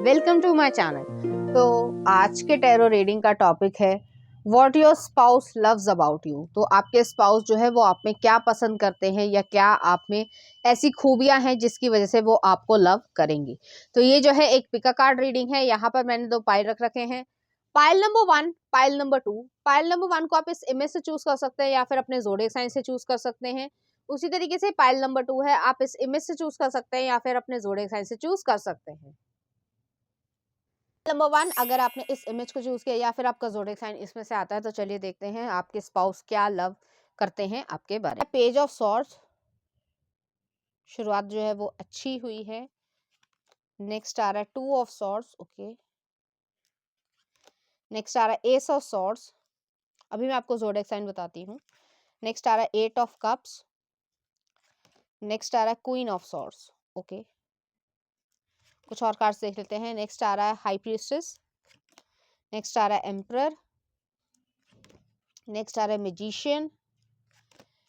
Welcome to my channel. तो आज के टैरो रीडिंग का टॉपिक है what your spouse loves about you. तो आपके स्पाउस जो है वो आप में क्या पसंद करते हैं या क्या आप में ऐसी खूबियां हैं जिसकी वजह से वो आपको लव करेंगी। तो ये जो है एक पिका कार्ड रीडिंग है। यहाँ पर मैंने 2 पाइल रख रखे हैं, pile number 1, pile number 2। Pile number 1 को आप इस इमेज से चूज कर सकते हैं या फिर अपने ज़ोडिएक साइन से चूज कर सकते हैं। उसी तरीके से पाइल नंबर 2 है, आप इस इमेज से चूज कर सकते हैं या फिर अपने ज़ोडिएक साइन से चूज कर सकते हैं। नंबर 1 अगर आपने इस इमेज को चूज किया या फिर आपका ज़ोडिएक साइन इसमें से आता है, तो चलिए देखते हैं आपके स्पाउस क्या लव करते हैं आपके बारे में। पेज ऑफ सॉर्ड्स, शुरुआत जो है वो अच्छी हुई है। नेक्स्ट आ रहा है 2 ऑफ सॉर्ड्स, ओके। नेक्स्ट आ रहा है एस ऑफ सॉर्ड्स, अभी मैं आपको ज़ोडिएक साइन बताती हूँ। नेक्स्ट आ रहा है 8 ऑफ कप्स। नेक्स्ट आ रहा है क्वीन ऑफ सॉर्ड्स, ओके। कुछ और कार्ड्स देख लेते हैं। नेक्स्ट आ रहा है हाई प्रीस्टेस। नेक्स्ट आ रहा है एम्परर। नेक्स्ट आ रहा है मैजिशियन।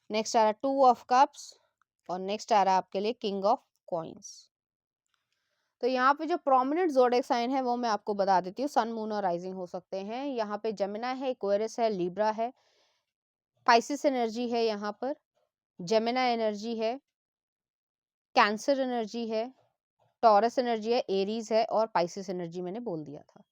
नेक्स्ट आ रहा है 2 ऑफ कप्स और नेक्स्ट आ रहा है आपके लिए किंग ऑफ कॉइंस। तो यहाँ पे जो प्रोमिनेंट ज़ोडिएक साइन है वो मैं आपको बता देती हूँ। सन, मून और राइजिंग हो सकते हैं। यहाँ पे जेमिनी है, एक्वेरियस है, लिब्रा है, पाइसिस एनर्जी है, यहाँ पर जेमिनी एनर्जी है, कैंसर एनर्जी है, टॉरस एनर्जी है, एरीज है और पाइसिस एनर्जी मैंने बोल दिया था।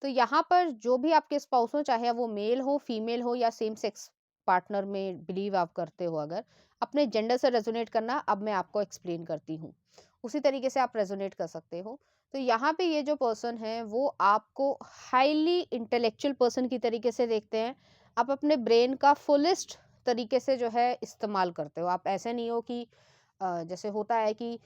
तो यहाँ पर जो भी आपके स्पाउस हो, चाहे वो मेल हो, फीमेल हो या सेम सेक्स पार्टनर में बिलीव आप करते हो, अगर अपने जेंडर से रेजोनेट करना अब मैं आपको एक्सप्लेन करती हूँ, उसी तरीके से आप रेजोनेट कर सकते हो। तो यहाँ पे ये जो पर्सन है वो आपको हाईली इंटेलेक्चुअल पर्सन की तरीके से देखते हैं। आप अपने ब्रेन का फुलेस्ट तरीके से जो है इस्तेमाल करते हो। आप ऐसे नहीं हो कि जैसे होता है कि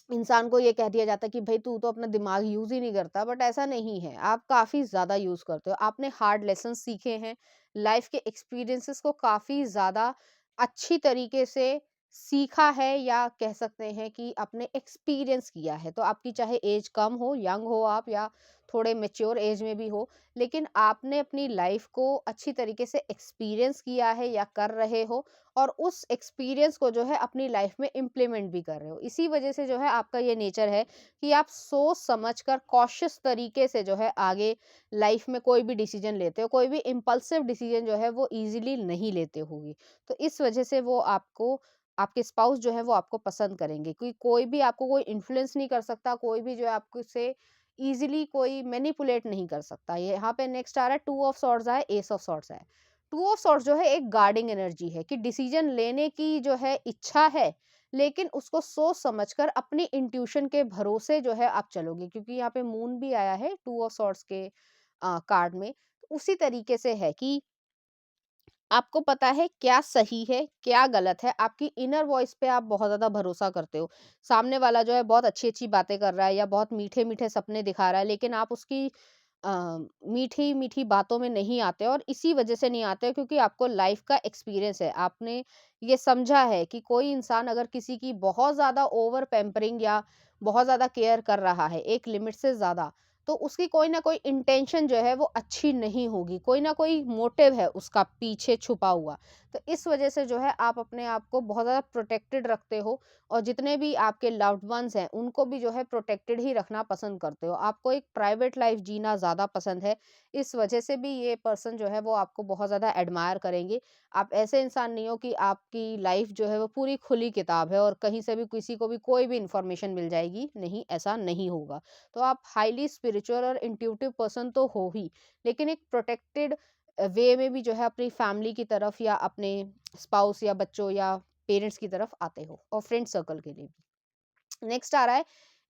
इंसान को ये कह दिया जाता है कि भाई तू तो अपना दिमाग यूज ही नहीं करता, बट ऐसा नहीं है, आप काफी ज्यादा यूज करते हो। आपने हार्ड लेसन सीखे हैं, लाइफ के एक्सपीरियंसेस को काफी ज्यादा अच्छी तरीके से सीखा है, या कह सकते हैं कि आपने एक्सपीरियंस किया है। तो आपकी चाहे एज कम हो, यंग हो आप, या थोड़े मेच्योर एज में भी हो, लेकिन आपने अपनी लाइफ को अच्छी तरीके से एक्सपीरियंस किया है या कर रहे हो, और उस एक्सपीरियंस को जो है अपनी लाइफ में इम्प्लीमेंट भी कर रहे हो। इसी वजह से जो है आपका ये नेचर है कि आप सोच समझकर कॉशियस तरीके से जो है आगे लाइफ में कोई भी डिसीजन लेते हो। कोई भी इम्पल्सिव डिसीजन जो है वो इजीली नहीं लेते होगी। तो इस वजह से वो आपको, आपके स्पाउस जो है वो आपको पसंद करेंगे, क्योंकि कोई भी आपको कोई इन्फ्लुएंस नहीं कर सकता, कोई भी जो है आपको से इजीली कोई मैनिपुलेट नहीं कर सकता। ये यहाँ पे नेक्स्ट आ रहा है 2 ऑफ सॉर्ड्स है, एस ऑफ सॉर्ड्स है। 2 ऑफ सॉर्ड्स जो है एक गार्डिंग एनर्जी है कि डिसीजन लेने की जो है इच्छा है, लेकिन उसको सोच समझकर अपनी इंट्यूशन के भरोसे जो है आप चलोगे, क्योंकि यहाँ पे मून भी आया है 2 ऑफ सॉर्ड्स के कार्ड में। उसी तरीके से है कि आपको पता है क्या सही है क्या गलत है। आपकी इनर वॉइस पे आप बहुत ज्यादा भरोसा करते हो। सामने वाला जो है बहुत अच्छी अच्छी बातें कर रहा है या बहुत मीठे मीठे सपने दिखा रहा है, लेकिन आप उसकी मीठी मीठी बातों में नहीं आते, और इसी वजह से नहीं आते क्योंकि आपको लाइफ का एक्सपीरियंस है। आपने ये समझा है कि कोई इंसान अगर किसी की बहुत ज्यादा ओवर पैम्परिंग या बहुत ज्यादा केयर कर रहा है एक लिमिट से ज्यादा, तो उसकी कोई ना कोई इंटेंशन जो है वो अच्छी नहीं होगी, कोई ना कोई मोटिव है उसका पीछे छुपा हुआ। तो इस वजह से जो है आप अपने आप को बहुत ज़्यादा प्रोटेक्टेड रखते हो, और जितने भी आपके लव्ड वंस हैं उनको भी जो है प्रोटेक्टेड ही रखना पसंद करते हो। आपको एक प्राइवेट लाइफ जीना ज़्यादा पसंद है। इस वजह से भी ये पर्सन जो है वो आपको बहुत ज़्यादा एडमायर करेंगे। आप ऐसे इंसान नहीं हो कि आपकी लाइफ जो है वो पूरी खुली किताब है और कहीं से भी किसी को भी कोई भी इंफॉर्मेशन मिल जाएगी, नहीं, ऐसा नहीं होगा। तो आप हाईली स्पिरिचुअल और इंट्यूटिव पर्सन तो हो ही, लेकिन एक प्रोटेक्टेड वे में भी जो है अपनी फैमिली की तरफ या अपने स्पाउस या बच्चों या पेरेंट्स की तरफ आते हो, और फ्रेंड सर्कल के लिए भी। नेक्स्ट आ रहा है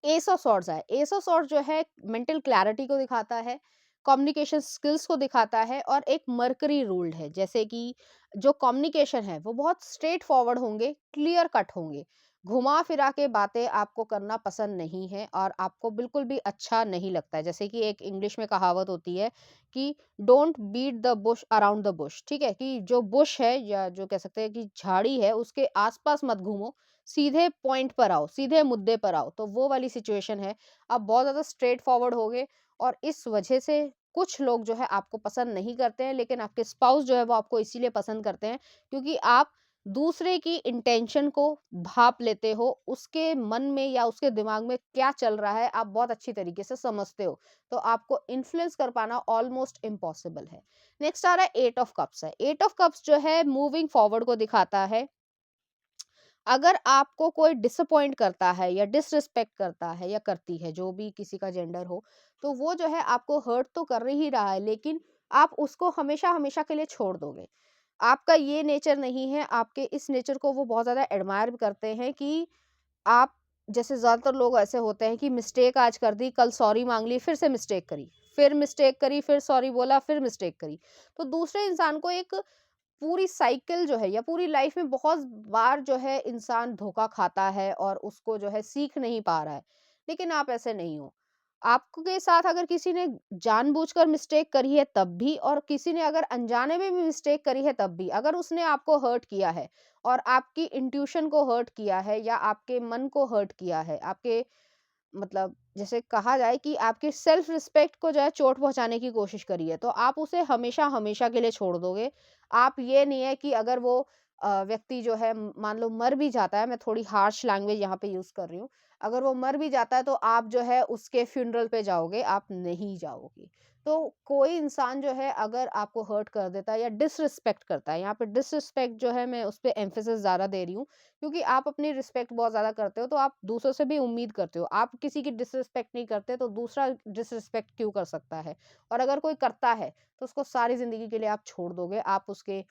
एस ऑफ सॉर्ड्स है। एस ऑफ सॉर्ड्स जो है मेंटल क्लैरिटी को दिखाता है, कम्युनिकेशन स्किल्स को दिखाता है, और एक मर्करी रूल्ड है, जैसे कि जो कम्युनिकेशन है वो बहुत स्ट्रेट फॉरवर्ड होंगे, क्लियर कट होंगे। घुमा फिरा के बातें आपको करना पसंद नहीं है और आपको बिल्कुल भी अच्छा नहीं लगता है। जैसे कि एक इंग्लिश में कहावत होती है कि don't beat the bush around the bush, ठीक है, कि जो बुश है या जो कह सकते हैं कि झाड़ी है उसके आसपास मत घूमो, सीधे पॉइंट पर आओ, सीधे मुद्दे पर आओ। तो वो वाली सिचुएशन है। आप बहुत ज़्यादा स्ट्रेट फॉरवर्ड होगे, और इस वजह से कुछ लोग जो है आपको पसंद नहीं करते हैं, लेकिन आपके स्पाउस जो है वो आपको इसीलिए पसंद करते हैं क्योंकि आप दूसरे की इंटेंशन को भाप लेते हो, उसके मन में या उसके दिमाग में क्या चल रहा है आप बहुत अच्छी तरीके से समझते हो, तो आपको इन्फ्लुएंस कर पाना ऑलमोस्ट इम्पॉसिबल है। नेक्स्ट आ रहा है एट ऑफ कप्स है। एट ऑफ कप्स जो है मूविंग फॉरवर्ड को दिखाता है। अगर आपको कोई डिसअपॉइंट करता है या डिसरिस्पेक्ट करता है या करती है, जो भी किसी का जेंडर हो, तो वो जो है आपको हर्ट तो कर ही रहा है, लेकिन आप उसको हमेशा हमेशा के लिए छोड़ दोगे। आपका ये नेचर नहीं है, आपके इस नेचर को वो बहुत ज़्यादा एडमायर करते हैं कि आप, जैसे ज़्यादातर लोग ऐसे होते हैं कि मिस्टेक आज कर दी, कल सॉरी माँग ली, फिर से मिस्टेक करी, फिर मिस्टेक करी, फिर सॉरी बोला, फिर मिस्टेक करी। तो दूसरे इंसान को एक पूरी साइकिल जो है या पूरी लाइफ में बहुत बार जो है इंसान धोखा खाता है और उसको जो है सीख नहीं पा रहा है। लेकिन आप ऐसे नहीं हो। आपके साथ अगर किसी ने जानबूझकर मिस्टेक करी है तब भी, और किसी ने अगर अनजाने में भी मिस्टेक करी है तब भी, अगर उसने आपको हर्ट किया है और आपकी इंट्यूशन को हर्ट किया है या आपके मन को हर्ट किया है, आपके मतलब जैसे कहा जाए कि आपके सेल्फ रिस्पेक्ट को जो है चोट पहुँचाने की कोशिश करी है, तो आप उसे हमेशा हमेशा के लिए छोड़ दोगे। आप ये नहीं है कि अगर वो व्यक्ति जो है मान लो मर भी जाता है, मैं थोड़ी हार्श लैंग्वेज यहाँ पे यूज़ कर रही हूँ। अगर वो मर भी जाता है तो आप जो है उसके फ्यूनरल पे जाओगे, आप नहीं जाओगे। तो कोई इंसान जो है अगर आपको हर्ट कर देता है या डिसरिस्पेक्ट करता है, यहाँ पे डिसरिस्पेक्ट जो है मैं उस पे एम्फेसिस ज़्यादा दे रही हूँ, क्योंकि आप अपनी रिस्पेक्ट बहुत ज़्यादा करते हो, तो आप दूसरों से भी उम्मीद करते हो। आप किसी की डिसरिस्पेक्ट नहीं करते, तो दूसरा डिसरिस्पेक्ट क्यों कर सकता है? और अगर कोई करता है, तो उसको सारी ज़िंदगी के लिए आप छोड़ दोगे, आप उसके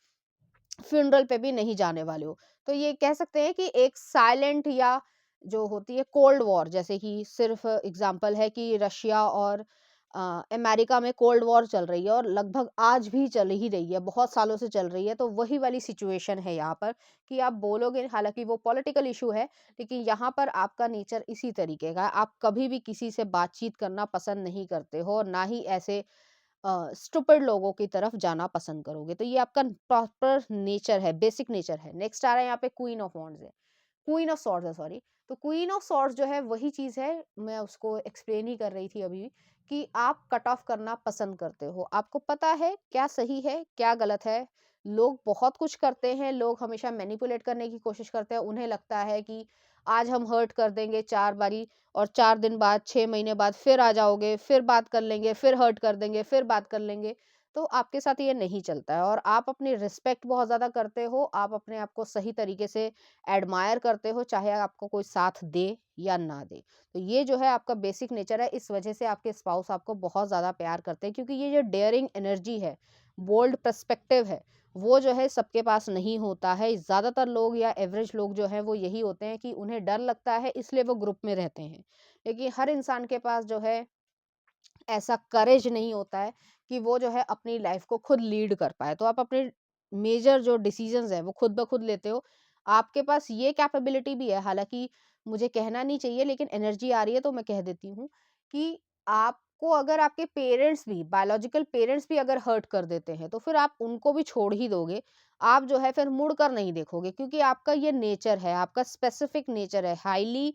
फ्यूनरल पे भी नहीं जाने वाले हो। तो ये कह सकते हैं कि एक साइलेंट या जो होती है कोल्ड वॉर, जैसे कि सिर्फ़ एग्ज़ाम्पल है कि रशिया और अमेरिका में कोल्ड वॉर चल रही है और लगभग आज भी चल ही रही है, बहुत सालों से चल रही है। तो वही वाली सिचुएशन है यहाँ पर कि आप बोलोगे, हालाँकि वो पॉलिटिकल इश्यू है, लेकिन यहाँ पर आपका नेचर इसी तरीके का है। आप कभी भी किसी से बातचीत करना पसंद नहीं करते हो और ना ही ऐसे स्टूपिड लोगों की तरफ जाना पसंद करोगे। तो ये आपका प्रॉपर नेचर है, बेसिक नेचर है। नेक्स्ट आ रहा है यहाँ पे क्वीन ऑफ वांड्स है, क्वीन ऑफ सॉर्ड्स है, सॉरी। तो क्वीन ऑफ सॉर्ड्स जो है वही चीज़ है, मैं उसको एक्सप्लेन ही कर रही थी अभी कि आप कट ऑफ करना पसंद करते हो। आपको पता है क्या सही है, क्या गलत है। लोग बहुत कुछ करते हैं, लोग हमेशा मैनिपुलेट करने की कोशिश करते हैं। उन्हें लगता है कि आज हम हर्ट कर देंगे 4 बारी और 4 दिन बाद, 6 महीने बाद फिर आ जाओगे, फिर बात कर लेंगे, फिर हर्ट कर देंगे, फिर बात कर लेंगे। तो आपके साथ ये नहीं चलता है और आप अपनी रिस्पेक्ट बहुत ज़्यादा करते हो, आप अपने आप को सही तरीके से एडमायर करते हो, चाहे आपको कोई साथ दे या ना दे। तो ये जो है आपका बेसिक नेचर है, इस वजह से आपके स्पाउस आपको बहुत ज़्यादा प्यार करते हैं, क्योंकि ये जो डेयरिंग एनर्जी है, बोल्ड पर्सपेक्टिव है, वो जो है सबके पास नहीं होता है। ज़्यादातर लोग या एवरेज लोग जो हैं वो यही होते हैं कि उन्हें डर लगता है, इसलिए वो ग्रुप में रहते हैं। लेकिन हर इंसान के पास जो है ऐसा करेज नहीं होता है कि वो जो है अपनी लाइफ को खुद लीड कर पाए। तो आप अपने मेजर जो डिसीजंस हैं वो खुद ब खुद लेते हो। आपके पास ये कैपेबिलिटी भी है, हालाँकि मुझे कहना नहीं चाहिए लेकिन एनर्जी आ रही है तो मैं कह देती हूँ कि आपको अगर आपके पेरेंट्स भी, बायोलॉजिकल पेरेंट्स भी अगर हर्ट कर देते हैं, तो फिर आप उनको भी छोड़ ही दोगे। आप जो है फिर मुड़ कर नहीं देखोगे, क्योंकि आपका ये नेचर है, आपका स्पेसिफिक नेचर है, हाइली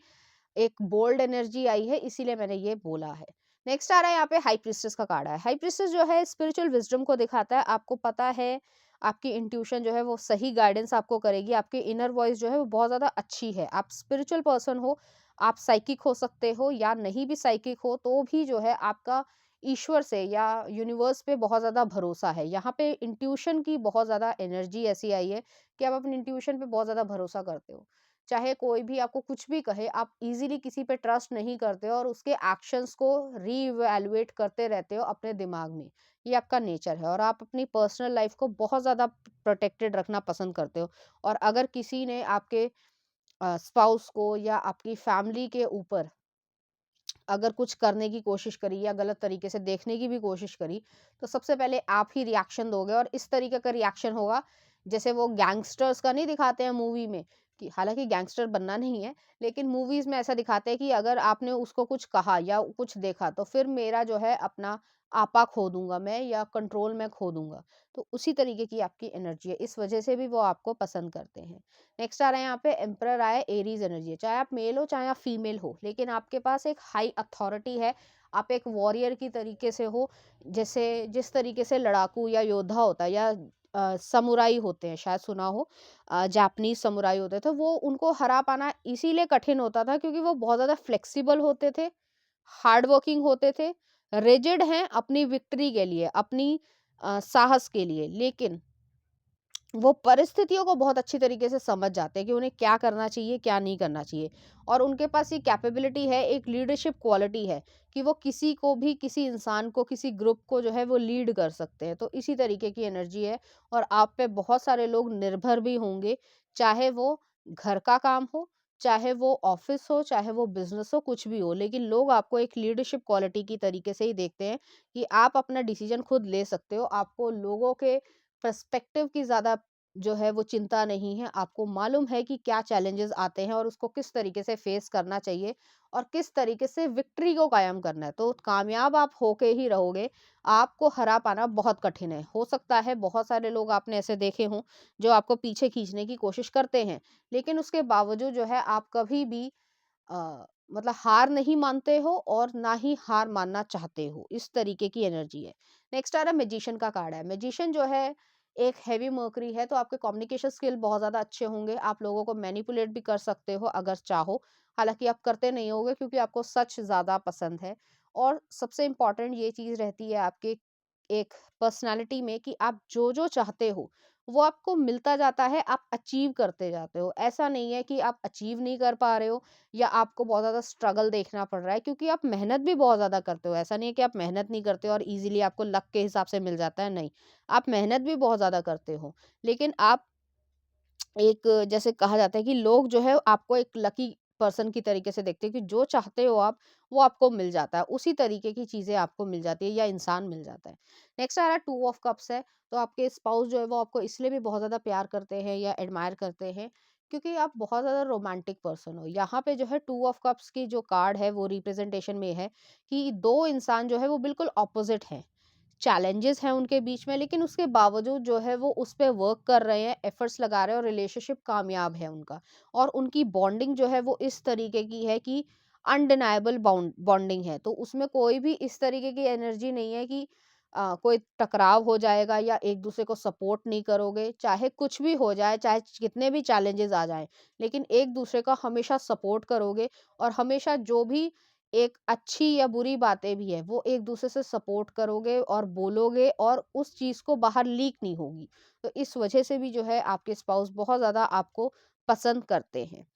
एक बोल्ड एनर्जी आई है, इसीलिए मैंने ये बोला है। नेक्स्ट आ रहा है यहाँ पे हाई प्रीस्टेस का कार्ड है। हाई प्रीस्टेस जो है स्पिरिचुअल विज़डम को दिखाता है। आपको पता है, आपकी इंट्यूशन जो है वो सही गाइडेंस आपको करेगी। आपकी इनर वॉइस जो है वो बहुत ज़्यादा अच्छी है। आप स्पिरिचुअल पर्सन हो, आप साइकिक हो सकते हो या नहीं भी साइकिक हो तो भी जो है आपका ईश्वर से या यूनिवर्स पे बहुत ज़्यादा भरोसा है। यहाँ पे इंट्यूशन की बहुत ज़्यादा एनर्जी ऐसी आई है कि आप अपनी इंट्यूशन पे बहुत ज़्यादा भरोसा करते हो। चाहे कोई भी आपको कुछ भी कहे, आप इज़िली किसी पे ट्रस्ट नहीं करते हो और उसके एक्शंस को रीइवैल्यूएट करते रहते हो अपने दिमाग में। ये आपका नेचर है और आप अपनी पर्सनल लाइफ़ को बहुत ज़्यादा प्रोटेक्टेड रखना पसंद करते हो। और अगर किसी ने आपके स्पाउस को या आपकी फैमिली के ऊपर अगर कुछ करने की कोशिश करी या गलत तरीके से देखने की भी कोशिश करी, तो सबसे पहले आप ही रिएक्शन दोगे और इस तरीके का रिएक्शन होगा, जैसे वो गैंगस्टर्स का नहीं दिखाते हैं मूवी में, कि हालाँकि गैंगस्टर बनना नहीं है, लेकिन मूवीज़ में ऐसा दिखाते हैं कि अगर आपने उसको कुछ कहा या कुछ देखा, तो फिर मेरा जो है अपना आपा खो दूँगा मैं या कंट्रोल मैं खो दूँगा। तो उसी तरीके की आपकी एनर्जी है, इस वजह से भी वो आपको पसंद करते हैं। नेक्स्ट आ रहा है यहाँ पे एम्परर आया, एरीज एनर्जी है। चाहे आप मेल हो चाहे आप फीमेल हो, लेकिन आपके पास एक हाई अथॉरिटी है। आप एक वॉरियर की तरीके से हो, जैसे जिस तरीके से लड़ाकू या योद्धा होता है या समुराई होते हैं, शायद सुना हो, जापानीज समुराई होते थे, वो उनको हरा पाना इसीलिए कठिन होता था क्योंकि वो बहुत ज़्यादा फ्लेक्सिबल होते थे, हार्ड वर्किंग होते थे, रिजिड हैं अपनी विक्ट्री के लिए, अपनी साहस के लिए, लेकिन वो परिस्थितियों को बहुत अच्छी तरीके से समझ जाते हैं कि उन्हें क्या करना चाहिए, क्या नहीं करना चाहिए। और उनके पास ये कैपेबिलिटी है, एक लीडरशिप क्वालिटी है कि वो किसी को भी, किसी इंसान को, किसी ग्रुप को जो है वो लीड कर सकते हैं। तो इसी तरीके की एनर्जी है और आप पे बहुत सारे लोग निर्भर भी होंगे, चाहे वो घर का काम हो, चाहे वो ऑफिस हो, चाहे वो बिज़नेस हो, कुछ भी हो। लेकिन लोग आपको एक लीडरशिप क्वालिटी की तरीके से ही देखते हैं कि आप अपना डिसीज़न खुद ले सकते हो। आपको लोगों के पर्सपेक्टिव की ज़्यादा जो है वो चिंता नहीं है। आपको मालूम है कि क्या चैलेंजेस आते हैं और उसको किस तरीके से फेस करना चाहिए और किस तरीके से विक्ट्री को कायम करना है। तो कामयाब आप होके ही रहोगे, आपको हरा पाना बहुत कठिन है। हो सकता है बहुत सारे लोग आपने ऐसे देखे हों, जो आपको पीछे खींचने की कोशिश करते हैं, लेकिन उसके बावजूद जो है आप कभी भी मतलब हार नहीं मानते हो और ना ही हार मानना चाहते हो। इस तरीके की एनर्जी है। नेक्स्ट आ रहा है मैजिशियन का कार्ड है। मैजिशियन जो है एक हेवी मर्करी है, तो आपके कम्युनिकेशन स्किल बहुत ज़्यादा अच्छे होंगे। आप लोगों को मैनिपुलेट भी कर सकते हो अगर चाहो। हालाँकि आप करते नहीं होगे क्योंकि आपको सच ज़्यादा पसंद है। और सबसे इम्पोर्टेंट ये चीज़ रहती है आपके एक पर्सनैलिटी में कि आप जो-जो चाहते हो, वो आपको मिलता जाता है, आप अचीव करते जाते हो। ऐसा नहीं है कि आप अचीव नहीं कर पा रहे हो या आपको बहुत ज़्यादा स्ट्रगल देखना पड़ रहा है, क्योंकि आप मेहनत भी बहुत ज़्यादा करते हो। ऐसा नहीं है कि आप मेहनत नहीं करते हो और ईज़िली आपको लक के हिसाब से मिल जाता है, नहीं। आप मेहनत भी बहुत ज़्यादा करते हो, लेकिन आप एक जैसे कहा जाता है कि लोग जो है आपको एक लकी पर्सन की तरीके से देखते हैं कि जो चाहते हो आप, वो आपको मिल जाता है। उसी तरीके की चीज़ें आपको मिल जाती है या इंसान मिल जाता है। नेक्स्ट आ रहा है 2 ऑफ कप्स है, तो आपके स्पाउस जो है वो आपको इसलिए भी बहुत ज़्यादा प्यार करते हैं या एडमायर करते हैं क्योंकि आप बहुत ज़्यादा रोमांटिक पर्सन हो। यहाँ पे जो है 2 ऑफ कप्स की जो कार्ड है वो रिप्रेजेंटेशन में है कि 2 इंसान जो है वो बिल्कुल ऑपोज़िट हैं। चैलेंजेस हैं उनके बीच में, लेकिन उसके बावजूद जो है वो उस पे वर्क कर रहे हैं, एफर्ट्स लगा रहे हैं और रिलेशनशिप कामयाब है उनका। और उनकी बॉन्डिंग जो है वो इस तरीके की है कि अनडिनायबल बॉन्डिंग है। तो उसमें कोई भी इस तरीके की एनर्जी नहीं है कि कोई टकराव हो जाएगा या एक दूसरे को सपोर्ट नहीं करोगे। चाहे कुछ भी हो जाए, चाहे कितने भी चैलेंजेस आ जाएँ, लेकिन एक दूसरे का हमेशा सपोर्ट करोगे और हमेशा जो भी एक अच्छी या बुरी बातें भी है, वो एक-दूसरे से सपोर्ट करोगे और बोलोगे और उस चीज़ को बाहर लीक नहीं होगी। तो इस वजह से भी जो है आपके स्पाउस बहुत ज़्यादा आपको पसंद करते हैं।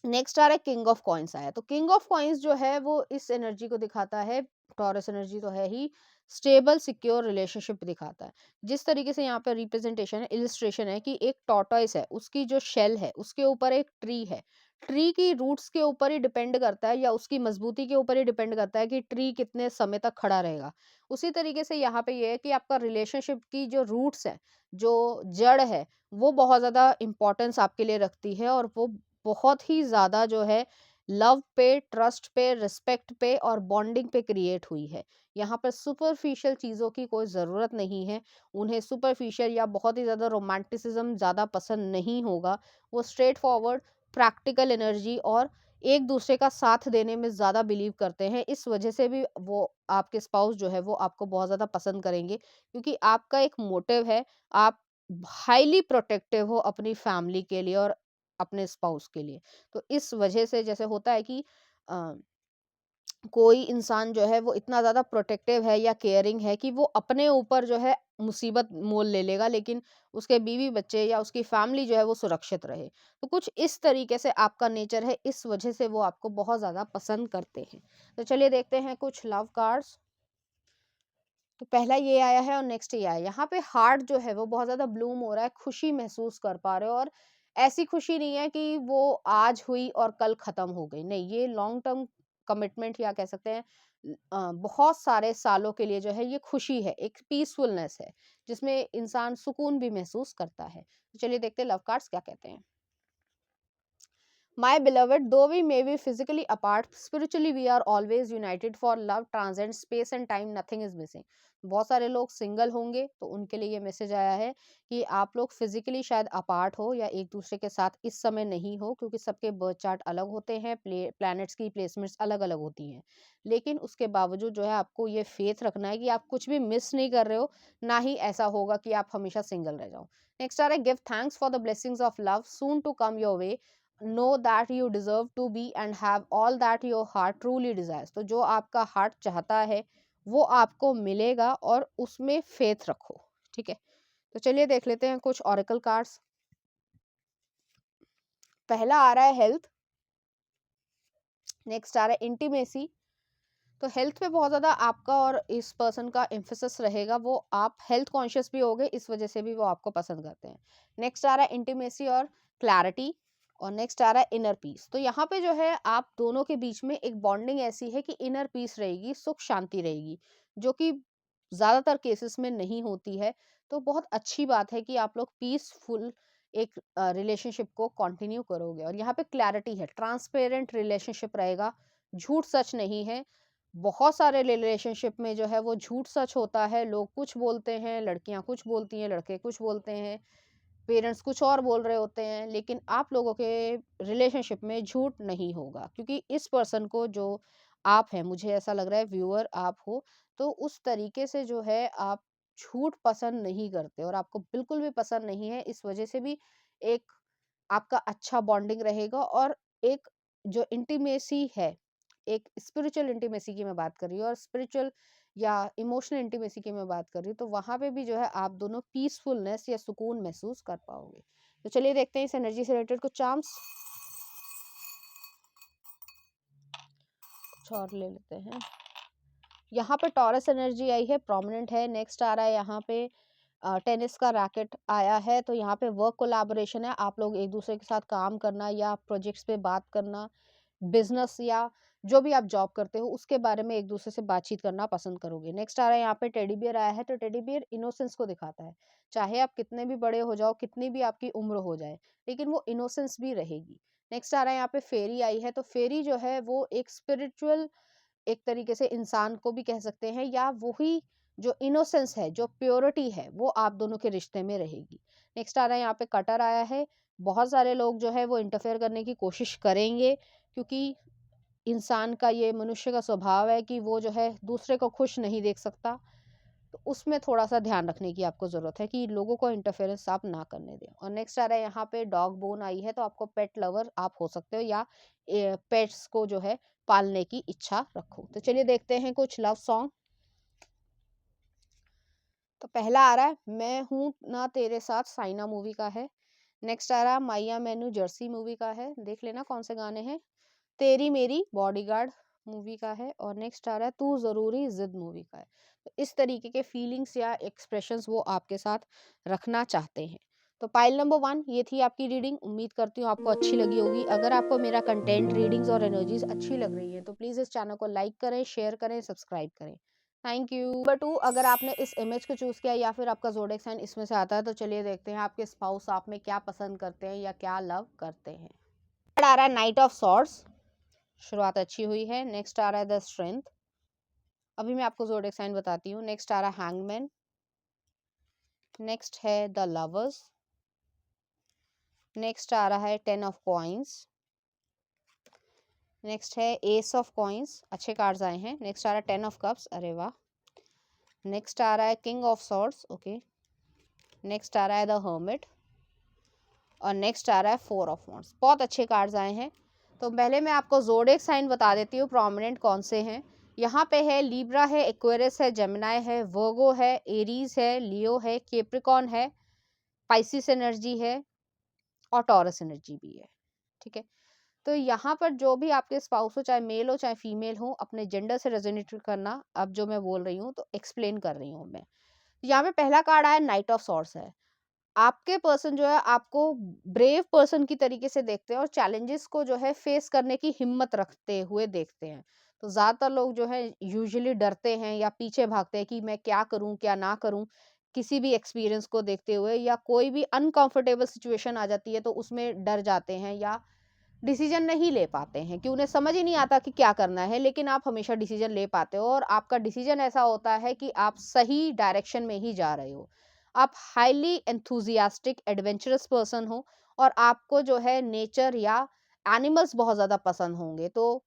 नेक्स्ट आ रहा है किंग ऑफ कॉइन्स आया, तो किंग ऑफ कॉइन्स जो है वो इस एनर्जी को दिखाता है, टॉरस एनर्जी तो है ही, स्टेबल सिक्योर रिलेशनशिप दिखाता है। जिस तरीके से यहाँ पे रिप्रेजेंटेशन है, इलिस्ट्रेशन है कि एक टॉर्टोइस है, उसकी जो शेल है उसके ऊपर एक ट्री है। ट्री की रूट्स के ऊपर ही डिपेंड करता है या उसकी मजबूती के ऊपर ही डिपेंड करता है कि ट्री कितने समय तक खड़ा रहेगा। उसी तरीके से यहाँ पे ये है कि आपका रिलेशनशिप की जो रूट्स है, जो जड़ है, वो बहुत ज्यादा इंपॉर्टेंस आपके लिए रखती है और वो बहुत ही ज़्यादा जो है लव पे, ट्रस्ट पे, रिस्पेक्ट पे और बॉन्डिंग पे क्रिएट हुई है। यहाँ पर सुपरफिशियल चीज़ों की कोई ज़रूरत नहीं है। उन्हें सुपरफिशियल या बहुत ही ज़्यादा रोमांटिसिज्म ज़्यादा पसंद नहीं होगा। वो स्ट्रेट फॉरवर्ड प्रैक्टिकल एनर्जी और एक दूसरे का साथ देने में ज़्यादा बिलीव करते हैं। इस वजह से भी वो आपके स्पाउस जो है वो आपको बहुत ज़्यादा पसंद करेंगे क्योंकि आपका एक मोटिव है, आप हाईली प्रोटेक्टिव हो अपनी फैमिली के लिए और अपने स्पाउस के लिए। तो इस वजह से जैसे होता है कि अ, कोई इंसान जो है वो इतना ज़्यादा प्रोटेक्टिव है या केयरिंग है कि वो अपने ऊपर जो है मुसीबत मोल ले लेगा, लेकिन उसके बीवी बच्चे या उसकी फैमिली जो है वो सुरक्षित रहे। तो कुछ इस तरीके से आपका नेचर है, इस वजह से वो आपको बहुत ज़्यादा पसंद करते हैं। तो चलिए देखते हैं कुछ लव कार्ड्स। तो पहला ये आया है और नेक्स्ट ये आया। यहाँ पे हार्ट जो है वो बहुत ज़्यादा ब्लूम हो रहा है, खुशी महसूस कर पा रहे हो और ऐसी खुशी नहीं है कि वो आज हुई और कल खत्म हो गई। नहीं, ये लॉन्ग टर्म कमिटमेंट या कह सकते हैं बहुत सारे सालों के लिए जो है ये खुशी है, एक पीसफुलनेस है, जिसमें इंसान सुकून भी महसूस करता है। तो चलिए देखते हैं लव कार्ड्स क्या कहते हैं। My beloved, though we may be physically apart, spiritually we are always united, for love transcends space and time, nothing is missing. बहुत सारे लोग सिंगल होंगे तो उनके लिए ये मैसेज आया है कि आप लोग फिजिकली शायद अपार्ट हो या एक दूसरे के साथ इस समय नहीं हो, क्योंकि सबके बर्थ चार्ट अलग होते हैं, प्लैनेट्स की प्लेसमेंट्स अलग अलग होती हैं, लेकिन उसके बावजूद जो है आपको ये फेथ रखना है कि आप कुछ भी मिस नहीं कर रहे हो, ना ही ऐसा होगा कि आप हमेशा सिंगल रह जाओ। नेक्स्ट आ रहा है, give thanks for the blessings of love soon to come your way, know that you deserve to be and have all that your heart truly desires. तो जो आपका हार्ट चाहता है वो आपको मिलेगा, और उसमें फेथ रखो। ठीक है, तो चलिए देख लेते हैं कुछ ऑरेकल कार्ड्स। पहला आ रहा है हेल्थ, नेक्स्ट आ रहा है इंटीमेसी। तो हेल्थ पे बहुत ज़्यादा आपका और इस पर्सन का एम्फेसिस रहेगा, वो आप हेल्थ कॉन्शियस भी होगे, इस वजह से भी वो आपको पसंद करते हैं। नेक्स्ट आ रहा है इंटीमेसी और क्लैरिटी, और नेक्स्ट आ रहा है इनर पीस। तो यहाँ पे जो है आप दोनों के बीच में एक बॉन्डिंग ऐसी है कि इनर पीस रहेगी, सुख शांति रहेगी, जो कि ज़्यादातर केसेस में नहीं होती है। तो बहुत अच्छी बात है कि आप लोग पीसफुल एक रिलेशनशिप को कंटिन्यू करोगे। और यहाँ पे क्लैरिटी है, ट्रांसपेरेंट रिलेशनशिप रहेगा, झूठ सच नहीं है। बहुत सारे रिलेशनशिप में जो है वो झूठ सच होता है, लोग कुछ बोलते हैं, लड़कियां कुछ बोलती हैं, लड़के कुछ बोलते हैं, पेरेंट्स कुछ और बोल रहे होते हैं, लेकिन आप लोगों के रिलेशनशिप में झूठ नहीं होगा, क्योंकि इस पर्सन को जो आप हैं, मुझे ऐसा लग रहा है व्यूअर आप हो, तो उस तरीके से जो है आप झूठ पसंद नहीं करते, और आपको बिल्कुल भी पसंद नहीं है। इस वजह से भी एक आपका अच्छा बॉन्डिंग रहेगा। और एक जो इंटीमेसी है, एक स्पिरिचुअल इंटीमेसी की मैं बात कर रही हूँ, और स्पिरिचुअल या इमोशनल इंटीमेसी की मैं बात कर रही हूँ, तो वहां पे भी जो है आप दोनों पीसफुलनेस या सुकून महसूस कर पाओगे। तो चलिए देखते हैं इस एनर्जी से रिलेटेड कुछ चार्म्स, कुछ और ले लेते हैं। यहाँ पे टॉरस एनर्जी आई है, प्रोमिनेंट है। नेक्स्ट आ रहा है यहाँ पे टेनिस का रैकेट आया है, तो यहाँ पे वर्क कोलैबोरेशन है, आप लोग एक दूसरे के साथ काम करना या प्रोजेक्ट्स पे बात करना, बिजनेस या जो भी आप जॉब करते हो उसके बारे में एक दूसरे से बातचीत करना पसंद करोगे। नेक्स्ट आ रहा है यहाँ पे टेडी बियर आया है, तो टेडी बियर इनोसेंस को दिखाता है, चाहे आप कितने भी बड़े हो जाओ, कितनी भी आपकी उम्र हो जाए, लेकिन वो इनोसेंस भी रहेगी। नेक्स्ट आ रहा है यहाँ पे फेरी आई है, तो फेरी जो है वो एक स्पिरिचुअल, एक तरीके से इंसान को भी कह सकते हैं, या वही जो इनोसेंस है, जो प्योरिटी है, वो आप दोनों के रिश्ते में रहेगी। नेक्स्ट आ रहा है यहाँ पे कटर आया है, बहुत सारे लोग जो है वो इंटरफेयर करने की कोशिश करेंगे, क्योंकि इंसान का, ये मनुष्य का स्वभाव है कि वो जो है दूसरे को खुश नहीं देख सकता। तो उसमें थोड़ा-सा ध्यान रखने की आपको ज़रूरत है कि लोगों को इंटरफेरेंस आप ना करने दें। और नेक्स्ट आ रहा है यहाँ पे डॉग बोन आई है, तो आपको पेट लवर आप हो सकते हो, या पेट्स को जो है पालने की इच्छा रखो। तो चलिए देखते हैं कुछ लव सॉन्ग। तो पहला आ रहा है मैं हूँ ना तेरे साथ, साइना मूवी का है। नेक्स्ट आ रहा है माइया मैनू, जर्सी मूवी का है, देख लेना कौन से गाने हैं। तेरी मेरी, बॉडीगार्ड मूवी का है। और नेक्स्ट आ रहा है तू ज़रूरी, ज़िद मूवी का है। तो इस तरीके के फीलिंग्स या एक्सप्रेशंस वो आपके साथ रखना चाहते हैं। तो पाइल नंबर 1 ये थी आपकी रीडिंग, उम्मीद करती हूँ आपको अच्छी लगी होगी। अगर आपको मेरा कंटेंट, रीडिंग्स और एनर्जीज अच्छी लग रही है, तो प्लीज़ इस चैनल को लाइक करें, शेयर करें, सब्सक्राइब करें। Thank you. नंबर 2, अगर आपने इस इमेज को चूज़ किया या फिर आपका ज़ोडिएक साइन इसमें से आता है, तो चलिए देखते हैं आपके स्पाउस आप में क्या पसंद करते हैं या क्या लव करते हैं। आ रहा है नाइट ऑफ सॉर्ड्स, शुरुआत अच्छी हुई है। नेक्स्ट आ रहा है द स्ट्रेंथ, अभी मैं आपको ज़ोडिएक साइन बताती हूँ। नेक्स्ट आ रहा है हैंगमैन, नेक्स्ट है द लवर्स, नेक्स्ट आ रहा है 10 ऑफ कॉइंस, नेक्स्ट है एस ऑफ कॉइंस, अच्छे कार्ड्स आए हैं। नेक्स्ट आ रहा है 10 ऑफ कप्स, अरे वाह। नेक्स्ट आ रहा है king of swords, okay. Next आ रहा है द हर्मिट, और नेक्स्ट आ रहा है 4 ऑफ वॉन्ड्स। बहुत अच्छे कार्ड्स आए हैं। तो पहले मैं आपको ज़ोडिएक साइन बता देती हूँ प्रोमिनेंट कौन से हैं। यहाँ पे है लीब्रा है, एक्वेरियस है, जेमिनी है, वर्गो है, एरीज है, लियो है, कैप्रिकॉर्न है, पाइसिस एनर्जी है, और टॉरस एनर्जी भी है। ठीक है, तो यहाँ पर जो भी आपके स्पाउस हो, चाहे मेल हो चाहे फीमेल हो, अपने जेंडर से रेजोनेट करना। अब जो मैं बोल रही हूँ तो एक्सप्लेन कर रही हूँ मैं। यहाँ पे पहला कार्ड आया नाइट ऑफ सॉर्ड्स है। आपके पर्सन जो है आपको ब्रेव पर्सन की तरीके से देखते हैं, और चैलेंजेस को जो है फेस करने की हिम्मत रखते हुए देखते हैं। तो ज़्यादातर लोग जो है यूजुअली डरते हैं या पीछे भागते हैं कि मैं क्या करूं क्या ना करूं, किसी भी एक्सपीरियंस को देखते हुए, या कोई भी अनकंफर्टेबल सिचुएशन आ जाती है तो उसमें डर जाते हैं, या डिसीजन नहीं ले पाते हैं कि उन्हें समझ ही नहीं आता कि क्या करना है, लेकिन आप हमेशा डिसीजन ले पाते हो और आपका डिसीजन ऐसा होता है कि आप सही डायरेक्शन में ही जा रहे हो। आप हाईली एंथुसियास्टिक एडवेंचरस पर्सन हो और आपको जो है नेचर या एनिमल्स बहुत ज़्यादा पसंद होंगे। तो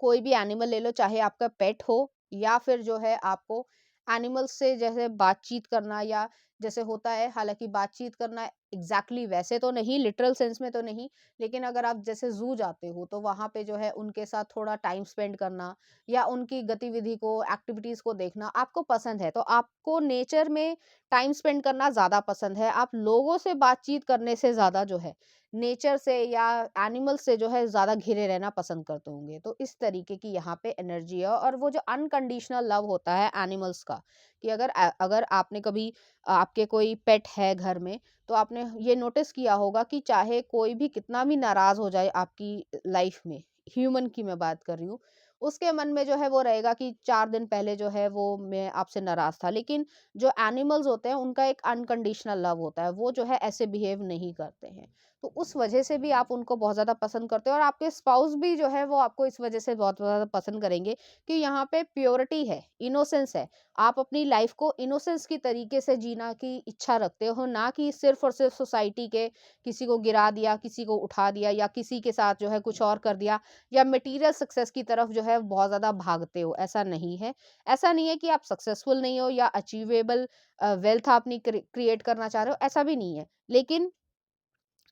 कोई भी एनिमल ले लो, चाहे आपका पेट हो या फिर जो है आपको एनिमल्स से जैसे बातचीत करना या जैसे होता है, हालांकि बातचीत करना एग्जैक्टली वैसे तो नहीं, लिटरल सेंस में तो नहीं, लेकिन अगर आप जैसे जू जाते हो तो वहां पे जो है उनके साथ थोड़ा टाइम स्पेंड करना या उनकी गतिविधि को, एक्टिविटीज को देखना आपको पसंद है, तो आपको नेचर में टाइम स्पेंड करना ज्यादा पसंद है। आप लोगों से बातचीत करने से ज्यादा जो है नेचर से या एनिमल से जो है ज़्यादा घिरे रहना पसंद करते होंगे। तो इस तरीके की यहाँ पे एनर्जी है और वो जो अनकंडीशनल लव होता है एनिमल्स का, कि अगर आपने कभी आपके कोई पेट है घर में, तो आपने ये नोटिस किया होगा कि चाहे कोई भी कितना भी नाराज़ हो जाए आपकी लाइफ में, ह्यूमन की मैं बात कर रही हूँ, उसके मन में जो है वो रहेगा कि 4 दिन पहले जो है वो मैं आपसे नाराज़ था। लेकिन जो एनिमल्स होते हैं उनका एक अनकंडीशनल लव होता है, वो जो है ऐसे बिहेव नहीं करते हैं। तो उस वजह से भी आप उनको बहुत ज़्यादा पसंद करते हो और आपके स्पाउस भी जो है वो आपको इस वजह से बहुत ज़्यादा पसंद करेंगे कि यहाँ पे प्योरिटी है, इनोसेंस है। आप अपनी लाइफ को इनोसेंस की तरीके से जीना की इच्छा रखते हो, ना कि सिर्फ और सिर्फ सोसाइटी के किसी को गिरा दिया, किसी को उठा दिया या किसी के साथ जो है कुछ और कर दिया या मटेरियल सक्सेस की तरफ जो है बहुत ज़्यादा भागते हो। ऐसा नहीं है। ऐसा नहीं है कि आप सक्सेसफुल नहीं हो या अचीवेबल वेल्थ आप नहीं क्रिएट करना चाह रहे हो, ऐसा भी नहीं है। लेकिन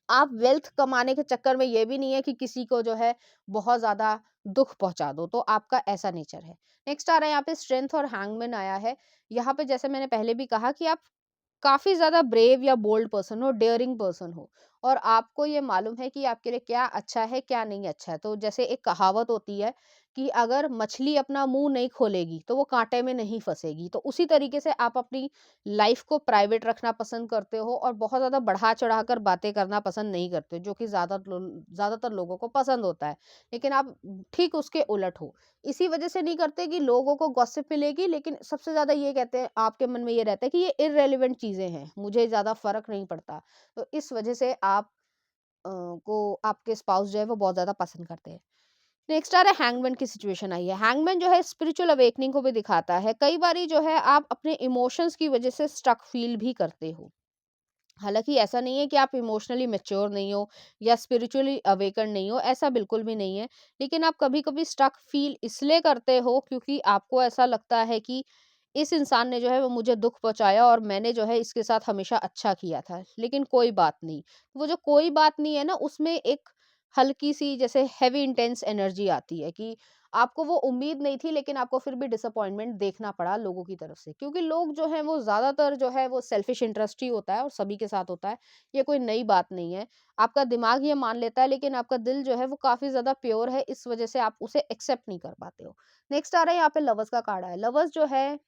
आप वेल्थ कमाने के चक्कर में ये भी नहीं है कि किसी को जो है बहुत ज़्यादा दुःख पहुँचा दो, तो आपका ऐसा नेचर है। नेक्स्ट आ रहा है यहाँ पे स्ट्रेंथ और हैंगमैन आया है। यहाँ पे जैसे मैंने पहले भी कहा कि आप काफ़ी ज़्यादा ब्रेव या बोल्ड पर्सन हो, डेयरिंग पर्सन हो और आपको ये मालूम है कि आपके लिए क्या अच्छा है, क्या नहीं अच्छा है। तो जैसे एक कहावत होती है कि अगर मछली अपना मुँह नहीं खोलेगी, तो वो काँटे में नहीं फँसेगी। तो उसी तरीके से आप अपनी लाइफ़ को प्राइवेट रखना पसंद करते हो और बहुत ज़्यादा बढ़ा-चढ़ा कर बातें करना पसंद नहीं करते हो, जो कि ज़्यादातर लोगों को पसंद होता है। लेकिन आप ठीक उसके उलट हो। इसी वजह से नहीं करते कि लोगों को गॉसिप मिलेगी, लेकिन सबसे ज़्यादा ये कहते हैं, आपके मन में ये रहता है कि ये इर्रेलेवेंट चीज़ें हैं, मुझे ज़्यादा फ़र्क नहीं पड़ता। तो इस वजह से आप को आपके स्पाउस जो है वो बहुत ज़्यादा पसंद करते हैं। नेक्स्ट आ रहा है हैंगमैन की सिचुएशन आई है। हैंगमैन जो है स्पिरिचुअल अवेकनिंग को भी दिखाता है। कई बारी जो है आप अपने इमोशंस की वजह से स्टक फील भी करते हो। हालाँकि ऐसा नहीं है कि आप इमोशनली मैच्योर नहीं हो या स्पिरिचुअली अवेकन नहीं हो, ऐसा बिल्कुल भी नहीं है। लेकिन आप कभी-कभी स्टक फ़ील इसलिए करते हो क्योंकि आपको ऐसा लगता है कि इस इंसान ने जो है वो मुझे दुःख पहुँचाया और मैंने जो है इसके साथ हमेशा अच्छा किया था, लेकिन कोई बात नहीं। वो जो कोई बात नहीं है ना, उसमें एक हल्की-सी जैसे हेवी इंटेंस एनर्जी आती है कि आपको वो उम्मीद नहीं थी, लेकिन आपको फिर भी डिसअपॉइंटमेंट देखना पड़ा लोगों की तरफ से, क्योंकि लोग जो हैं वो ज़्यादातर जो है वो सेल्फिश इंटरेस्ट ही होता है और सभी के साथ होता है। ये कोई नई बात नहीं है। आपका दिमाग ये मान लेता है, लेकिन आपका दिल जो है वो काफ़ी ज़्यादा प्योर है, इस वज़ह से आप उसे एक्सेप्ट नहीं कर पाते हो। नेक्स्ट आ रहा है यहाँ पे लवर्स का कार्ड है। लवर्स जो है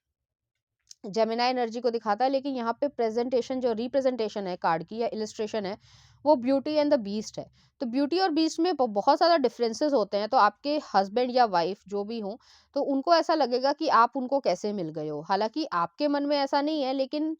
जेमिनी एनर्जी को दिखाता है, लेकिन यहाँ पे प्रेजेंटेशन जो रिप्रेजेंटेशन है कार्ड की या इलस्ट्रेशन है, वो ब्यूटी एंड द बीस्ट है। तो ब्यूटी और बीस्ट में बहुत ज़्यादा डिफरेंसेस होते हैं। तो आपके हस्बैंड या वाइफ जो भी हो, तो उनको ऐसा लगेगा कि आप उनको कैसे मिल गए हो। हालांकि आपके मन में ऐसा नहीं है, लेकिन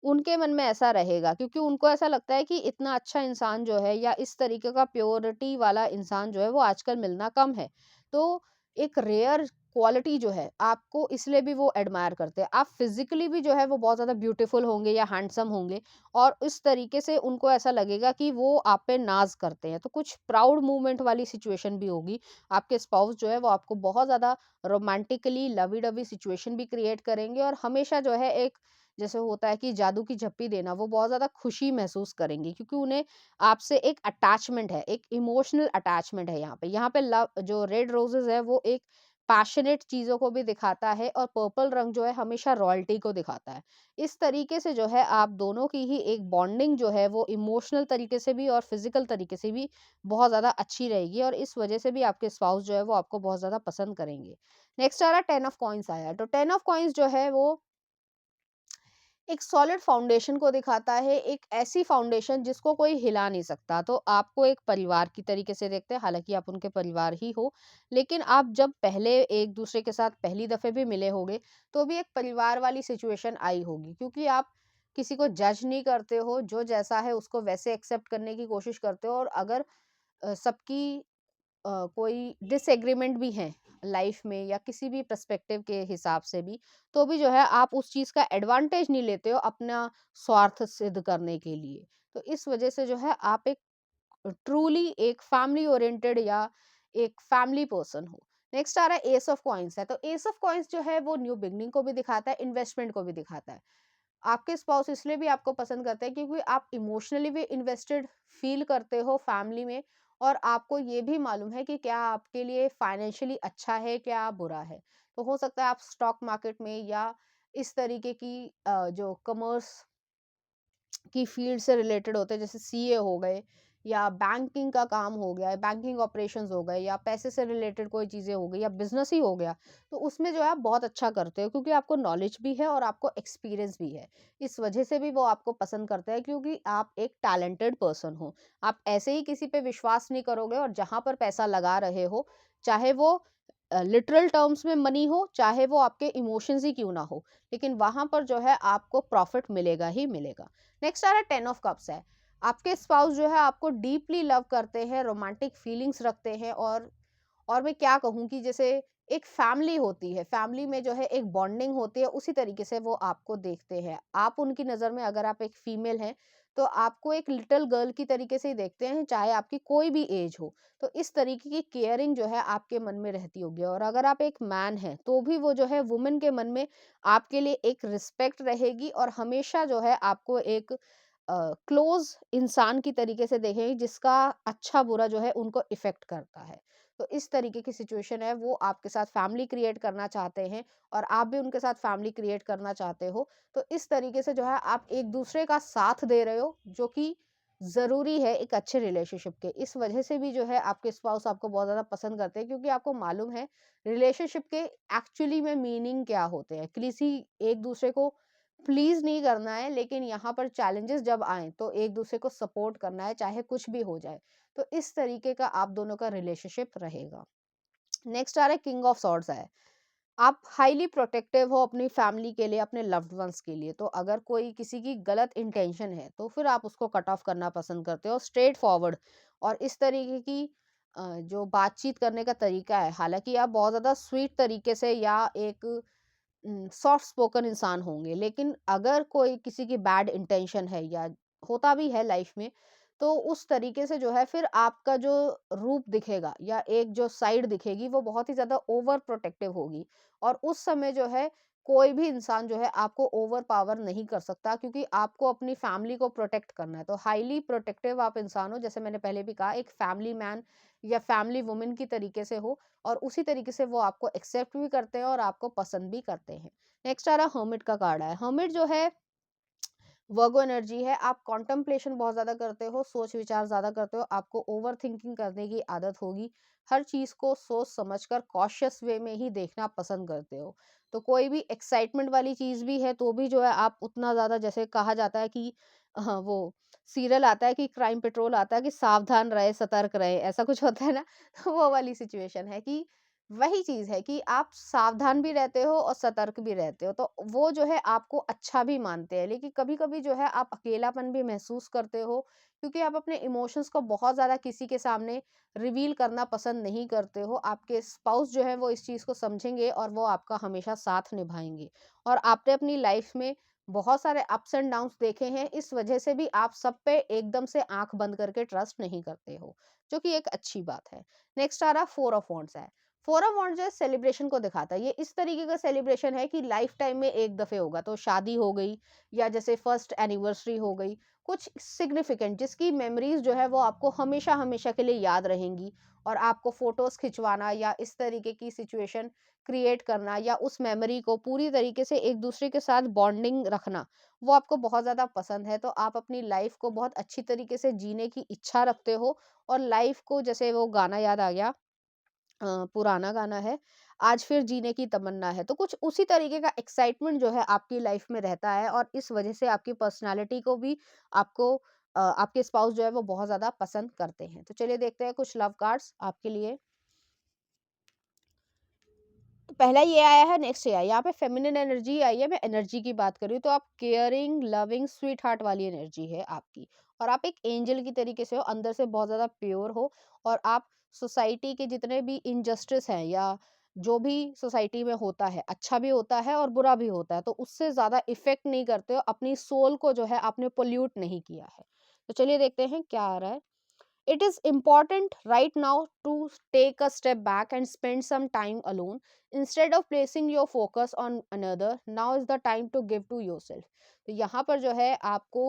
उनके मन में ऐसा रहेगा, क्योंकि उनको ऐसा लगता है कि इतना अच्छा इंसान जो है या इस तरीके का प्योरिटी वाला इंसान जो है वो आजकल मिलना कम है। तो एक रेयर क्वालिटी जो है आपको, इसलिए भी वो एडमायर करते हैं। आप फिजिकली भी जो है वो बहुत ज़्यादा ब्यूटीफुल होंगे या हैंडसम होंगे और इस तरीके से उनको ऐसा लगेगा कि वो आप पे नाज करते हैं। तो कुछ प्राउड मूवमेंट वाली सिचुएशन भी होगी। आपके स्पाउस जो है वो आपको बहुत ज़्यादा रोमांटिकली लवी डवी सिचुएशन भी क्रिएट करेंगे और हमेशा जो है एक जैसे होता है कि जादू की झप्पी देना, वो बहुत ज़्यादा खुशी महसूस करेंगे, क्योंकि उन्हें आपसे एक अटैचमेंट है, एक इमोशनल अटैचमेंट है। यहाँ पे लव जो रेड रोजेस है वो एक पैशनेट चीज़ों को भी दिखाता है और पर्पल रंग जो है हमेशा रॉयल्टी को दिखाता है। इस तरीके से जो है आप दोनों की ही एक बॉन्डिंग जो है वो इमोशनल तरीके से भी और फिजिकल तरीके से भी बहुत ज़्यादा अच्छी रहेगी और इस वजह से भी आपके स्पाउस जो है वो आपको बहुत ज़्यादा पसंद करेंगे। नेक्स्ट आ रहा है 10 ऑफ कॉइन्स आया है। तो 10 ऑफ कॉइन्स जो है वो एक सॉलिड फाउंडेशन को दिखाता है, एक ऐसी फाउंडेशन जिसको कोई हिला नहीं सकता। तो आपको एक परिवार की तरीके से देखते हैं, हालाँकि आप उनके परिवार ही हो, लेकिन आप जब पहले एक-दूसरे के साथ पहली दफ़े भी मिले होंगे, तो भी एक परिवार वाली सिचुएशन आई होगी, क्योंकि आप किसी को जज नहीं करते हो, जो जैसा है उसको वैसे एक्सेप्ट करने की कोशिश करते हो और अगर सबकी कोई डिसएग्रीमेंट भी हैं लाइफ में या किसी भी पर्सपेक्टिव के हिसाब से भी, तो भी जो है आप उस चीज़ का एडवांटेज नहीं लेते हो अपना स्वार्थ सिद्ध करने के लिए। तो इस वजह से जो है आप एक ट्रूली एक फैमिली ओरिएंटेड या एक फैमिली पर्सन हो। नेक्स्ट आ रहा है एस ऑफ कॉइंस है, तो एस ऑफ कॉइंस जो है वो न्यू बिगनिंग को भी दिखाता है, इन्वेस्टमेंट को भी दिखाता है। आपके स्पाउस इसलिए भी आपको पसंद करते हैं क्योंकि आप इमोशनली भी इन्वेस्टेड फील करते हो फैमिली में, और आपको ये भी मालूम है कि क्या आपके लिए फाइनेंशियली अच्छा है, क्या बुरा है। तो हो सकता है आप स्टॉक मार्केट में या इस तरीके की जो कॉमर्स की फील्ड से रिलेटेड होते हैं, जैसे सीए हो गए या बैंकिंग का काम हो गया, बैंकिंग ऑपरेशंस हो गए, या पैसे से रिलेटेड कोई चीज़ें हो गई, या बिजनेस ही हो गया, तो उसमें जो है आप बहुत अच्छा करते हो क्योंकि आपको नॉलेज भी है और आपको एक्सपीरियंस भी है। इस वजह से भी वो आपको पसंद करते हैं क्योंकि आप एक टैलेंटेड पर्सन हो। आप ऐसे ही किसी पे विश्वास नहीं करोगे, और जहाँ पर पैसा लगा रहे हो, चाहे वो लिटरल टर्म्स में मनी हो, चाहे वो आपके इमोशंस ही क्यों ना हो, लेकिन वहां पर जो है आपको प्रॉफिट मिलेगा ही मिलेगा। नेक्स्ट आ रहा है 10 ऑफ कप्स है। आपके स्पाउस जो है आपको डीपली लव करते हैं, रोमांटिक फीलिंग्स रखते हैं, और मैं क्या कहूँ कि जैसे एक फैमिली होती है, फैमिली में जो है एक बॉन्डिंग होती है, उसी तरीके से वो आपको देखते हैं। आप उनकी नज़र में, अगर आप एक फीमेल हैं, तो आपको एक लिटिल गर्ल की तरीके से ही देखते हैं, चाहे आपकी कोई भी एज हो। तो इस तरीके की केयरिंग जो है आपके मन में रहती होगी, और अगर आप एक मैन हैं, तो भी वो जो है वुमेन के मन में आपके लिए एक रिस्पेक्ट रहेगी, और हमेशा जो है आपको एक क्लोज इंसान की तरीके से देखेंगे, जिसका अच्छा बुरा जो है उनको इफेक्ट करता है। तो इस तरीके की सिचुएशन है, वो आपके साथ फैमिली क्रिएट करना चाहते हैं, और आप भी उनके साथ फैमिली क्रिएट करना चाहते हो। तो इस तरीके से जो है आप एक दूसरे का साथ दे रहे हो, जो कि ज़रूरी है एक अच्छे रिलेशनशिप के। इस वजह से भी जो है आपके स्पाउस आपको बहुत ज़्यादा पसंद करते हैं, क्योंकि आपको मालूम है रिलेशनशिप के एक्चुअली में मीनिंग क्या होते हैं। किसी एक दूसरे को प्लीज़ नहीं करना है, लेकिन यहाँ पर चैलेंजेस जब आएँ तो एक दूसरे को सपोर्ट करना है, चाहे कुछ भी हो जाए। तो इस तरीके का आप दोनों का रिलेशनशिप रहेगा। नेक्स्ट आ रहा है किंग ऑफ सॉर्ड्स है। आप हाईली प्रोटेक्टिव हो अपनी फैमिली के लिए, अपने लव्ड वंस के लिए। तो अगर कोई किसी की गलत इंटेंशन है, तो फिर आप उसको कट ऑफ करना पसंद करते हो, स्ट्रेट फॉरवर्ड। और इस तरीके की जो बातचीत करने का तरीका है, हालाँकि आप बहुत ज़्यादा स्वीट तरीके से या एक सॉफ्ट स्पोकन इंसान होंगे, लेकिन अगर कोई किसी की बैड इंटेंशन है, या होता भी है लाइफ में, तो उस तरीके से जो है फिर आपका जो रूप दिखेगा या एक जो साइड दिखेगी, वो बहुत ही ज्यादा ओवर प्रोटेक्टिव होगी। और उस समय जो है कोई भी इंसान जो है आपको ओवर पावर नहीं कर सकता, क्योंकि आपको अपनी फैमिली को प्रोटेक्ट करना है। तो हाईली प्रोटेक्टिव आप इंसान हो, जैसे मैंने पहले भी कहा, एक फैमिली मैन या फैमिली वुमेन की तरीके से हो, और उसी तरीके से वो आपको एक्सेप्ट भी करते हैं और आपको पसंद भी करते हैं। नेक्स्ट आ रहा हर्मिट का कार्ड है। हर्मिट जो है वर्गो एनर्जी है। आप कॉन्टेम्पलेशन बहुत ज़्यादा करते हो, सोच विचार ज़्यादा करते हो, आपको ओवर थिंकिंग करने की आदत होगी। हर चीज़ को सोच समझकर कॉशियस वे में ही देखना पसंद करते हो। तो कोई भी एक्साइटमेंट वाली चीज़ भी है, तो भी जो है आप उतना ज़्यादा, जैसे कहा जाता है कि हाँ, वो सीरियल आता है कि क्राइम पेट्रोल आता है कि सावधान रहे, सतर्क रहे, ऐसा कुछ होता है ना। तो वो वाली सिचुएशन है कि वही चीज़ है कि आप सावधान भी रहते हो और सतर्क भी रहते हो, तो वो जो है आपको अच्छा भी मानते हैं। लेकिन कभी-कभी जो है आप अकेलापन भी महसूस करते हो, क्योंकि आप अपने इमोशंस को बहुत ज़्यादा किसी के सामने रिवील करना पसंद नहीं करते हो। आपके स्पाउस जो है वो इस चीज़ को समझेंगे, और वो आपका हमेशा साथ निभाएँगे। और आपने अपनी लाइफ में बहुत सारे अप्स एंड डाउन्स देखे हैं, इस वजह से भी आप सब पे एकदम से आँख बंद करके ट्रस्ट नहीं करते हो, जो कि एक अच्छी बात है। नेक्स्ट आ रहा 4 ऑफ वांड्स है। फोर ऑफ वॉन्ड्स जो है सेलिब्रेशन को दिखाता है। ये इस तरीके का सेलिब्रेशन है कि लाइफ टाइम में एक दफे होगा, तो शादी हो गई या जैसे फर्स्ट एनिवर्सरी हो गई, कुछ सिग्निफिकेंट जिसकी मेमोरीज जो है वो आपको हमेशा हमेशा के लिए याद रहेंगी, और आपको फोटोज खिंचवाना या इस तरीके की सिचुएशन क्रिएट करना, या उस मेमोरी को पूरी तरीके से एक दूसरे के साथ बॉन्डिंग रखना, वो आपको बहुत ज़्यादा पसंद है। तो आप अपनी लाइफ को बहुत अच्छी तरीके से जीने की इच्छा रखते हो, और लाइफ को, जैसे वो गाना याद आ गया, पुराना गाना है, आज फिर जीने की तमन्ना है। तो कुछ उसी तरीके का एक्साइटमेंट जो है आपकी लाइफ में रहता है, और इस वजह से आपकी पर्सनैलिटी को भी आपको आपके स्पाउस जो है वो बहुत ज़्यादा पसंद करते हैं। तो चलिए देखते हैं कुछ लव कार्ड्स आपके लिए। पहला ये आया है, नेक्स्ट ये आया, यहाँ पे फेमिनिन एनर्जी आई है, मैं एनर्जी की बात कर रही हूँ, तो आप केयरिंग, लविंग, स्वीट हार्ट वाली एनर्जी है आपकी, और आप एक एंजल की तरीके से हो, अंदर से बहुत ज़्यादा प्योर हो, और आप सोसाइटी के जितने भी इनजस्टिस हैं या जो भी सोसाइटी में होता है, अच्छा भी होता है और बुरा भी होता है, तो उससे ज़्यादा इफ़ेक्ट नहीं करते हो, अपनी सोल को जो है आपने पोल्यूट नहीं किया है। तो चलिए देखते हैं क्या आ रहा है। It is important right now to take a step back and spend some time alone. Instead of placing your focus on another, now is the time to give to yourself. तो यहाँ पर जो है आपको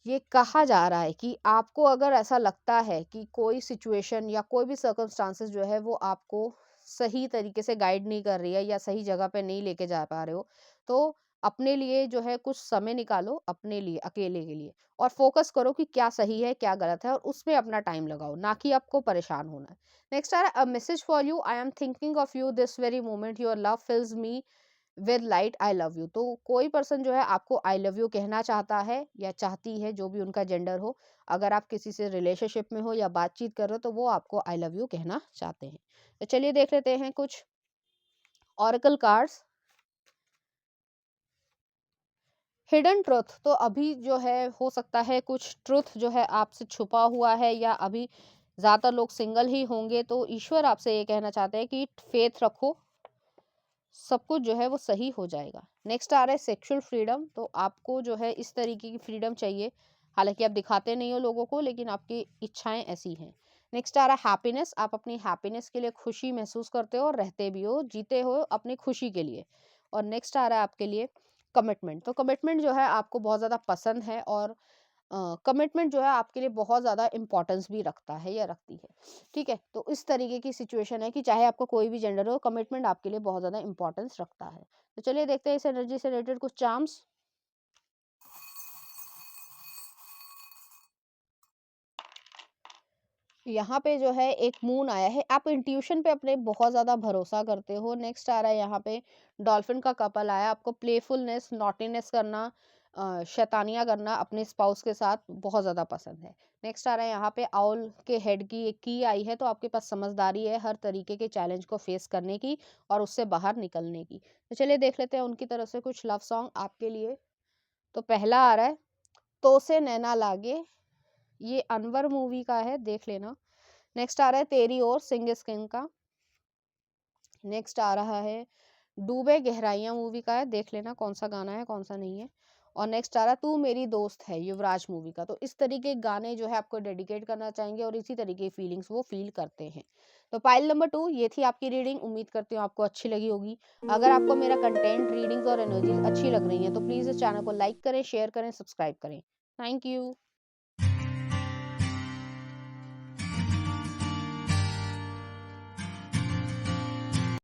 ये कहा जा रहा है कि आपको अगर ऐसा लगता है कि कोई सिचुएशन या कोई भी सर्कमस्टांसेस जो है वो आपको सही तरीके से गाइड नहीं कर रही है या सही जगह पे नहीं लेके जा पा रहे हो, तो अपने लिए जो है कुछ समय निकालो अपने लिए, अकेले के लिए, और फोकस करो कि क्या सही है क्या गलत है, और उसमें अपना टाइम लगाओ, ना कि आपको परेशान होना है। नेक्स्ट आ रहा है, a message for you, I am thinking of you this very moment, your love fills me with light, I love you. तो कोई पर्सन जो है आपको आई लव यू कहना चाहता है या चाहती है, जो भी उनका जेंडर हो। अगर आप किसी से रिलेशनशिप में हो या बातचीत कर रहे हो, तो वो आपको आई लव यू कहना चाहते हैं। तो चलिए देख लेते हैं कुछ ऑरेकल कार्ड्स। हिडन ट्रुथ, तो अभी जो है हो सकता है कुछ ट्रुथ जो है आपसे छुपा हुआ है, या अभी ज्यादातर लोग सिंगल ही होंगे, तो ईश्वर आपसे ये कहना चाहते हैं कि फेथ रखो, सब कुछ जो है वो सही हो जाएगा। नेक्स्ट आ रहा है सेक्सुअल फ्रीडम, तो आपको जो है इस तरीके की फ्रीडम चाहिए, हालांकि आप दिखाते नहीं हो लोगों को, लेकिन आपकी इच्छाएं ऐसी हैं। नेक्स्ट आ रहा है हैप्पीनेस, आप अपनी हैप्पीनेस के लिए खुशी महसूस करते हो और रहते भी हो, जीते हो अपनी खुशी के लिए। और नेक्स्ट आ रहा है आपके लिए कमिटमेंट, तो कमिटमेंट जो है आपको बहुत ज़्यादा पसंद है, और कमिटमेंट जो है आपके लिए बहुत ज़्यादा इम्पोर्टेंस भी रखता है या रखती है। ठीक है, तो इस तरीके की सिचुएशन है कि चाहे आपका कोई भी जेंडर हो, कमिटमेंट आपके लिए बहुत ज़्यादा इम्पोर्टेंस रखता है। तो चलिए देखते हैं इस एनर्जी से रिलेटेड कुछ चार्म्स। यहाँ पे जो है एक मून आया है, आप इंट्यूशन पे अपने बहुत ज़्यादा भरोसा करते हो। नेक्स्ट आ रहा है यहाँ पे डॉल्फिन का कपल आया, आपको प्लेफुलनेस, नॉटीनेस करना, शैतानियाँ करना अपने स्पाउस के साथ बहुत ज़्यादा पसंद है। नेक्स्ट आ रहा है यहाँ पे आउल के हेड की एक की आई है, तो आपके पास समझदारी है हर तरीके के चैलेंज को फेस करने की और उससे बाहर निकलने की। तो चलिए देख लेते हैं उनकी तरफ से कुछ लव सॉन्ग आपके लिए। तो पहला आ रहा है तो से नैना लागे, ये अनवर मूवी का है, देख लेना। नेक्स्ट आ रहा है तेरी ओर, सिंह इज किंग का। नेक्स्ट आ रहा है डूबे गहराइयां मूवी का है, देख लेना कौन सा गाना है कौन सा नहीं है। और नेक्स्ट आ रहा है तू मेरी दोस्त है, युवराज मूवी का। तो इस तरीके के गाने जो है आपको डेडिकेट करना चाहेंगे, और इसी तरीके की फीलिंग्स वो फील करते हैं। तो पाइल नंबर 2 ये थी आपकी रीडिंग, उम्मीद करती हूँ आपको अच्छी लगी होगी। अगर आपको मेरा कंटेंट, रीडिंग्स और एनर्जी अच्छी लग रही है, तो प्लीज़ इस चैनल को लाइक करें, शेयर करें, सब्सक्राइब करें। Thank you.